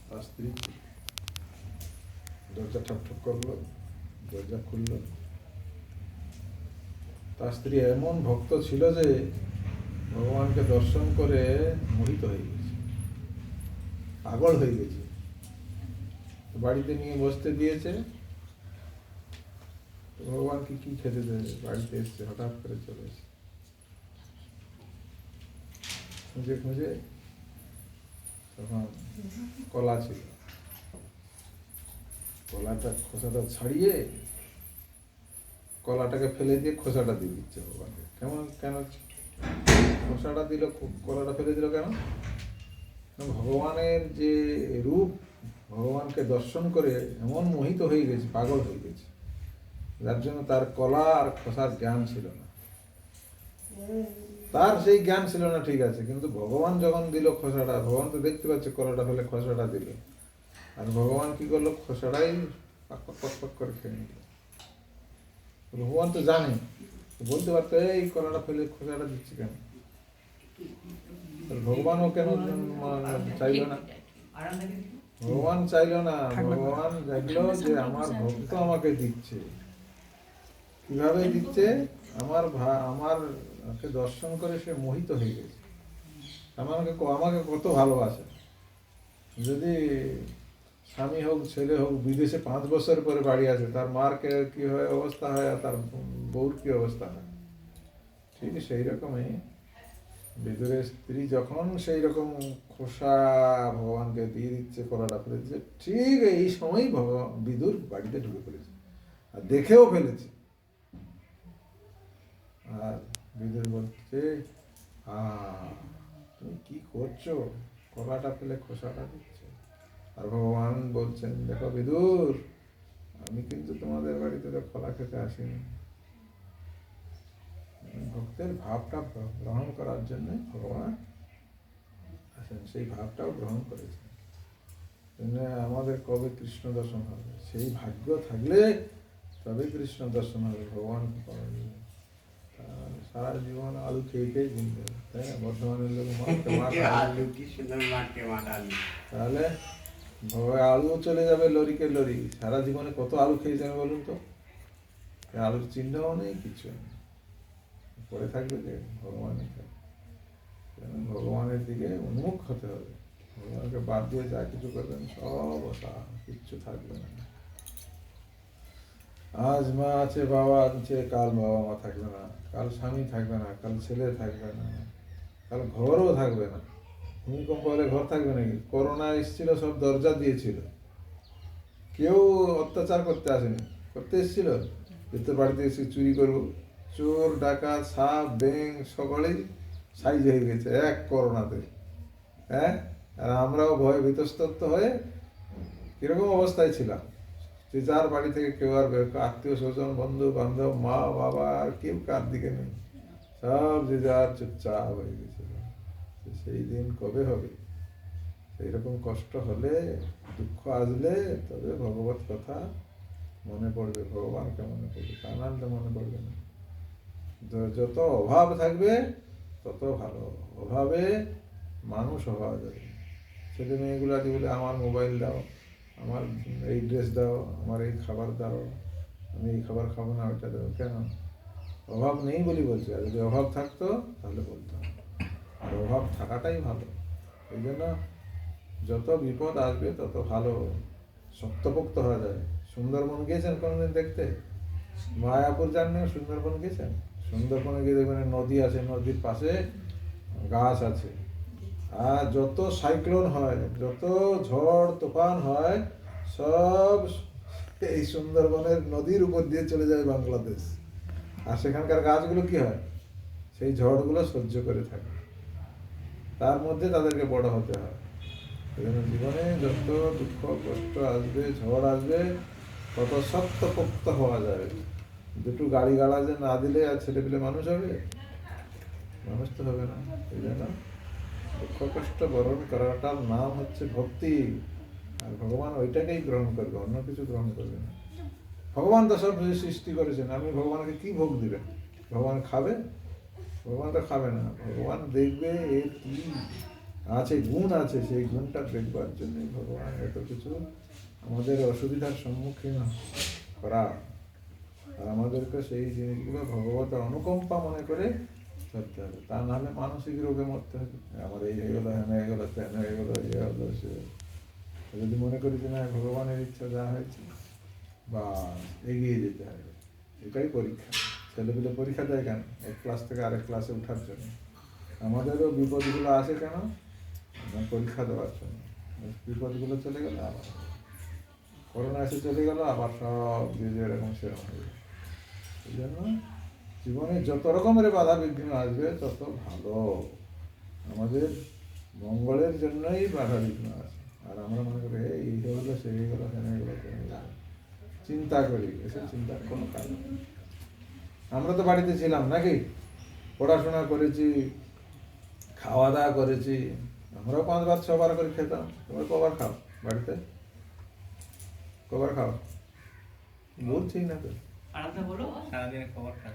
তার স্ত্রী দরজা ঠকঠক করলো, দরজা খুলল। তার স্ত্রী এমন ভক্ত ছিল যে ভগবানকে দর্শন করে মোহিত হয়ে গেছে, পাগল হয়ে গেছে। বাড়িতে নিয়ে বসতে দিয়েছে। ভগবানকে কি খেতে দেবে? বাড়িতে এসছে, হঠাৎ করে চলে এসছে। খুঁজে খুঁজে তখন কলা ছিল, কলাটা খোসাটা ছাড়িয়ে কলাটাকে ফেলে দিয়ে খোসাটা দিয়ে দিচ্ছে ভগবানকে। কেন খোসাটা দিল, কলাটা ফেলে দিল কেন? ভগবানের যে রূপ, ভগবানকে দর্শন করে এমন মোহিত হয়ে গেছে, পাগল হয়ে গেছে, যার জন্য তার কলা আর খোসার জ্ঞান ছিল না। তার সেই জ্ঞান ছিল না, ঠিক আছে, কিন্তু ভগবান যখন দিল খোসাটা, ভগবান তো দেখতে পাচ্ছে কলাটা ফেলে খোসাটা দিল, আর ভগবান কি করলো? খোসাটাই পাক পাক পাক পাক করে খেয়ে নিল। ভগবান তো জানে, বলতে পারতো এই কলাটা ফেলে খোসাটা দিচ্ছে কেন? ভগবানও কেন চাইল না? ভগবান চাইল না, ভগবান দেখলো যে আমার ভক্ত আমাকে দিচ্ছে। কিভাবে দিচ্ছে? আমাকে দর্শন করে সে মোহিত হয়ে গেছে, আমাকে কত ভালোবাসে। যদি স্বামী হোক, ছেলে হোক, বিদেশে 5 বছর পরে বাড়ি আসে, তার মার কি হয় অবস্থা হয়, আর তার বউর কি অবস্থা হয়, ঠিক সেই রকমই বিদুরের স্ত্রী যখন সেই রকম খোসা ভগবানকে দিয়ে দিচ্ছে, কলাটা ফেলে দিচ্ছে, ঠিক এই সময়ই বিদুর বাড়িতে ঢুকে পড়েছে, আর দেখেও ফেলেছে। আর বিদুর বলছে, তুমি কি করছো? কলাটা ফেলে খোসাটা দিচ্ছ। আর ভগবান বলছেন, দেখো বিদুর, আমি কিন্তু তোমাদের বাড়িতে তো কলা খেতে আসিনি। ভক্তের ভাবটা গ্রহণ করার জন্য ভগবান আসেন, সেই ভাবটাও গ্রহণ করেছেন। আমাদের কবে কৃষ্ণ দর্শন হবে? সেই ভাগ্য থাকলে তবে কৃষ্ণ দর্শন হবে। ভগবান সারা জীবন আলু খেয়ে খেয়ে জিনবে, তাই না? বর্ধমানের লোক তাহলে আলুও চলে যাবে লরিকে লরি। সারা জীবনে কত আলু খেয়েছেন বলুন তো? আলুর চিহ্নও নেই, কিছু নেই, পড়ে থাকবে যে ভগবানের। ভগবানের দিকে উন্মুখ হতে হবে। ভগবানকে বাদ দিয়ে যা কিছু করবেন সব অসা, কিচ্ছু থাকবে না। আজ মা আছে, বাবা আছে, কাল বাবা মা থাকবে না, কাল স্বামী থাকবে না, কাল ছেলে থাকবে না, কাল ঘরও থাকবে না। ভূমিকম্প হলে ঘর থাকবে নাকি? করোনা এসেছিল, সব দরজা দিয়েছিল, কেউ অত্যাচার করতে আসেনি। করতে এসেছিল যে তোর বাড়িতে এসে চুরি করবো। চোর, ডাকাত, সাপ, ব্যাঙ সকলেই সাইজ হয়ে গেছে এক করোনাতে। হ্যাঁ, আর আমরাও ভয়ে বিতস্তত্ব হয়ে কিরকম অবস্থায় ছিলাম, যে যার বাড়ি থেকে কেউ আর আত্মীয় স্বজন, বন্ধু বান্ধব, মা বাবা, আর কেউ কার দিকে নেই, সব যে যার চুপচাপ হয়ে গেছিল। সেই দিন কবে হবে? সেই রকম কষ্ট হলে, দুঃখ আসলে তবে ভগবত কথা মনে পড়বে, ভগবানকে মনে পড়বে, আনন্দ মনে পড়বে না। যত অভাব থাকবে তত ভালো। অভাবে মানুষ হওয়া যাবে। ছেলে মেয়েগুলাকে বলে আমার মোবাইল দাও, আমার এই ড্রেস দাও, আমার এই খাবার দাও, আমি এই খাবার খাবো না, ওইটা দাও। কেন? অভাব নেই বলি বলছি। আর যদি অভাব থাকতো তাহলে বলতাম। আর অভাব থাকাটাই ভালো। এই জন্য যত বিপদ আসবে তত ভালো, শক্তপোক্ত হওয়া যায়। সুন্দরবন গিয়েছেন কোনোদিন দেখতে? মায়াপুর যান না? সুন্দরবন গেছেন? সুন্দরবনে গিয়ে দেখবেন নদী আছে, নদীর পাশে গাছ আছে, আর যত সাইক্লোন হয়, যত ঝড় তুফান হয়, সব এই সুন্দরবনের নদীর উপর দিয়ে চলে যায় বাংলাদেশ। আর সেখানকার গাছগুলো কি হয়? সেই ঝড়গুলো সহ্য করে থাকে, তার মধ্যে তাদেরকে বড় হতে হয়। জীবনে যত দুঃখ কষ্ট আসবে, ঝড় আসবে, তত শক্তপোক্ত হওয়া যাবে। দুটো গাড়ি গাড়া যে না দিলে আর ছেলে পেলে মানুষ হবে? মানুষ তো হবে না। এই জন্য দুঃখ কষ্ট বরণ করাটার নাম হচ্ছে ভক্তি। আর ভগবান ওইটাকেই গ্রহণ করবে, অন্য কিছু গ্রহণ করবে না। ভগবান তো সব সৃষ্টি করেছেন, আপনি ভগবানকে কি ভোগ দিবেন? ভগবান খাবে? ভগবান তো খাবে না। ভগবান দেখবে এর কি আছে, গুণ আছে, সেই গুণটা দেখবার জন্য ভগবান এত কিছু আমাদের অসুবিধার সম্মুখীন করা, আর আমাদেরকে সেই জিনিসগুলো ভগবত অনুকম্পা মনে করে চলতে হবে। তা নাহলে মানসিক রোগে মরতে হবে, আমার এই হয়ে গেলো, হ্যাঁ হয়ে গেলো, তেন হয়ে গেলো, ইয়ে হলো, সে যদি মনে করি যে না ভগবানের ইচ্ছা যা হয়েছে বা এগিয়ে যেতে হবে, এটাই পরীক্ষা। ছেলেগুলো পরীক্ষা দেয় কেন? এক ক্লাস থেকে আরেক ক্লাসে ওঠার জন্য। আমাদেরও বিপদগুলো আসে কেন? পরীক্ষা দেওয়ার জন্য। বিপদগুলো চলে গেলে আবার করোনা এসে চলে গেল, আবার সব যে যেরকম সেরকম হয়ে গেল। এই জন্য জীবনে যত রকমের বাধা বিঘ্ন আসবে তত ভালো, আমাদের মঙ্গলের জন্যই বাধা বিঘ্ন আসে। আর আমরা মনে করি এই হয়ে গেলো, সে হয়ে গেলো, হ্যাঁ হয়ে গেলো, হয়ে গেলো, চিন্তা করি। এসব চিন্তার কোনো কারণ নেই। আমরা তো বাড়িতে ছিলাম নাকি, পড়াশোনা করেছি, খাওয়া দাওয়া করেছি, আমরাও 5 বার 6 বার করে খেতাম। তোমরা কবার খাও বাড়িতে? কবার খাও বলছি না তো? আরামটা বলো, সারাদিনে খবর খাও।